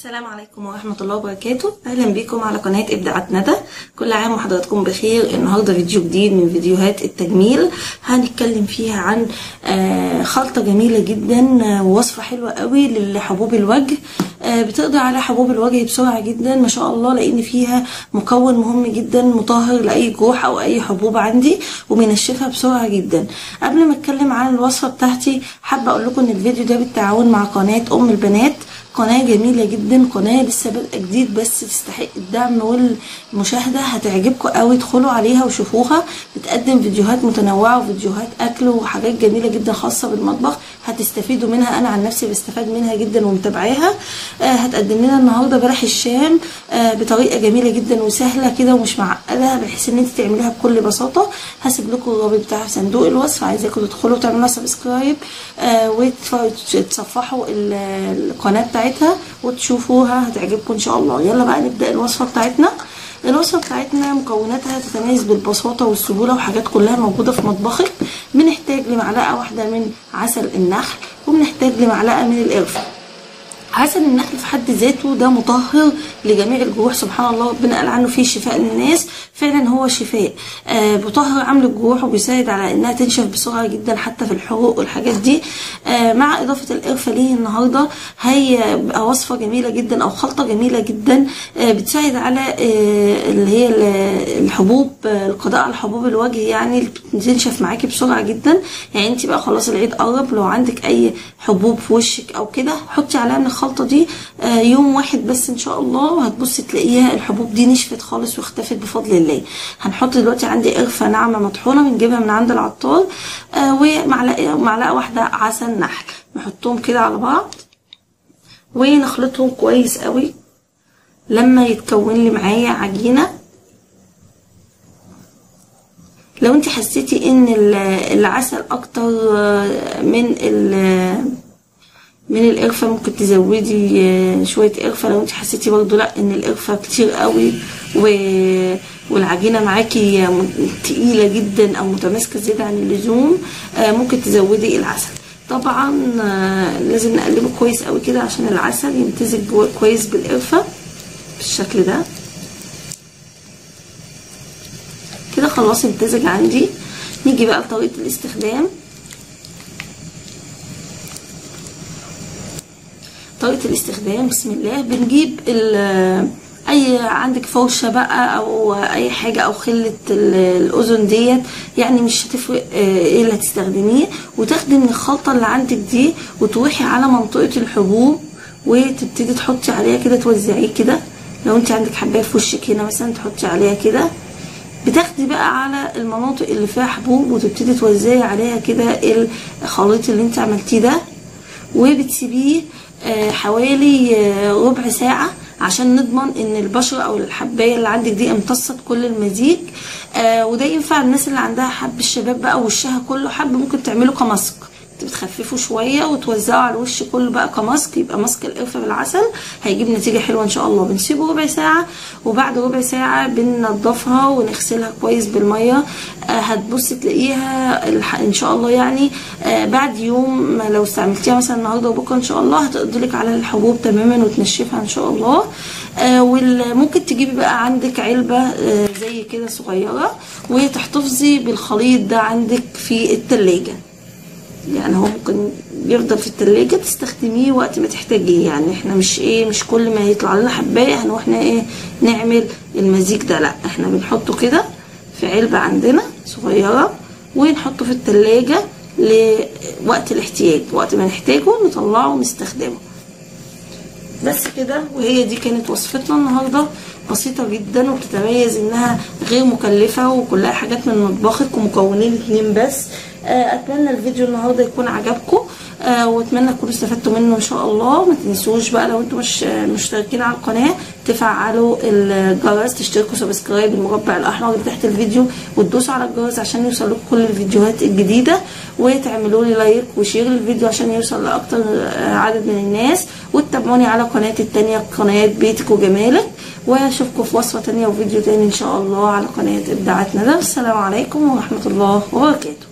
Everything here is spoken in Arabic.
السلام عليكم ورحمة الله وبركاته. أهلا بكم على قناة إبداعات ندى. كل عام وحضراتكم بخير. النهاردة فيديو جديد من فيديوهات التجميل، هنتكلم فيها عن خلطة جميلة جدا ووصفة حلوة قوي لحبوب الوجه. بتقضي على حبوب الوجه بسرعة جدا ما شاء الله، لأن فيها مكون مهم جدا مطهر لأي جروح أو أي حبوب عندي، وبينشفها بسرعة جدا. قبل ما اتكلم عن الوصفة بتاعتي، حابة أقول لكم إن الفيديو ده بالتعاون مع قناة أم البنات، قناة جميلة جدا، قناة لسه بادئة جديد بس تستحق الدعم والمشاهدة، هتعجبكم قوي. ادخلوا عليها وشوفوها، بتقدم فيديوهات متنوعة وفيديوهات أكل وحاجات جميلة جدا خاصة بالمطبخ، هتستفيدوا منها. أنا عن نفسي بستفاد منها جدا ومتابعاها. هتقدم لنا النهاردة بلح الشام بطريقة جميلة جدا وسهلة كده ومش معقدة، بحيث ان انت تعمليها بكل بساطة. هسيب لكم الرابط بتاعها في صندوق الوصف، عايزاكم تدخلوا تعملوا سبسكرايب وتصفحوا القناة بتاعتها وتشوفوها، هتعجبكم ان شاء الله. يلا بقى نبدأ الوصفة بتاعتنا. الوصفة بتاعتنا مكوناتها تتميز بالبساطة والسهولة، وحاجات كلها موجودة في مطبخك. بنحتاج لمعلقة واحدة من عسل النحل، وبنحتاج لمعلقة من القرفة. عسل النحل في حد ذاته ده مطهر لجميع الجروح، سبحان الله، ربنا قال عنه فيه شفاء للناس، فعلا هو شفاء. بيطهر عمل الجروح وبيساعد على انها تنشف بسرعه جدا حتى في الحروق والحاجات دي. مع اضافه القرفه ليه النهارده، هيبقى وصفه جميله جدا او خلطه جميله جدا بتساعد على اللي هي الحبوب، القضاء على حبوب الوجه، يعني بتنشف معاكي بسرعه جدا. يعني انت بقى خلاص العيد قرب، لو عندك اي حبوب في وشك او كده، حطي عليها من الخلطه دي يوم واحد بس ان شاء الله، وهتبصي تلاقيها الحبوب دي نشفت خالص واختفت بفضل الله. هنحط دلوقتي عندي قرفه ناعمه مطحونه بنجيبها من عند العطار، ومعلقه واحده عسل نحل، نحطهم كده على بعض ونخلطهم كويس قوي لما يتكون لي معايا عجينه. لو انت حسيتي ان العسل اكتر من القرفه، ممكن تزودي شويه قرفه. لو انت حسيتي برضو لا ان القرفه كتير قوي والعجينه معاكي تقيله جدا او متماسكه زياده عن اللزوم، ممكن تزودي العسل. طبعا لازم نقلبه كويس قوي كده عشان العسل يمتزج كويس بالقرفه بالشكل ده كده. خلاص امتزج عندي. نيجي بقى لطريقه الاستخدام. طريقة الاستخدام بسم الله. بنجيب اي عندك فرشة بقى او اي حاجة او خلة الاذن ديت، يعني مش هتفرق ايه اللي هتستخدميه، وتاخدي من الخلطة اللي عندك دي وتروحي على منطقة الحبوب وتبتدي تحطي عليها كده، توزعيه كده. لو انت عندك حباية في وشك هنا مثلا تحطي عليها كده. بتاخدي بقى على المناطق اللي فيها حبوب وتبتدي توزعي عليها كده الخليط اللي انت عملتيه ده، وبتسيبيه حوالي ربع ساعة عشان نضمن ان البشرة او الحباية اللي عندك دي امتصت كل المزيج. وده ينفع الناس اللي عندها حب الشباب بقى وشها كله حب، ممكن تعملوا كماسك، بتخففوا شويه وتوزعوا على الوش كله بقى كماسك، يبقى ماسك القرفه بالعسل، هيجيب نتيجه حلوه ان شاء الله. بنسيبه ربع ساعه، وبعد ربع ساعه بننضفها ونغسلها كويس بالميه. هتبصي تلاقيها ان شاء الله، يعني بعد يوم لو استعملتيها مثلا النهارده وبكره ان شاء الله هتقضي لك على الحبوب تماما وتنشفها ان شاء الله. وممكن تجيبي بقى عندك علبه زي كده صغيره وتحتفظي بالخليط ده عندك في التلاجة، يعني هو ممكن يفضل في التلاجة تستخدميه وقت ما تحتاجيه. يعني احنا مش كل ما يطلع لنا حبايه هنروح نعمل المزيج ده، لا، احنا بنحطه كده في علبة عندنا صغيرة ونحطه في التلاجة لوقت الاحتياج، وقت ما نحتاجه نطلعه ونستخدمه بس كده. وهي دي كانت وصفتنا النهارده، بسيطة جدا وبتتميز انها غير مكلفة وكلها حاجات من مطبخك ومكونين 2 بس. اتمنى الفيديو النهارده يكون عجبكم، واتمنى تكونوا استفدتوا منه ان شاء الله. ما تنسوش بقى لو انتم مش مشتركين على القناه تفعلوا الجرس، تشتركوا سبسكرايب المربع الاحمر اللي تحت الفيديو، وتدوسوا على الجرس عشان يوصل لكم كل الفيديوهات الجديده، وتعملوا لي لايك وشير للفيديو عشان يوصل لاكتر عدد من الناس، وتتابعوني على قناتي التانيه قناه بيتك وجمالك. واشوفكم في وصفه تانيه وفيديو تاني ان شاء الله على قناه ابداعات ندى. السلام عليكم ورحمه الله وبركاته.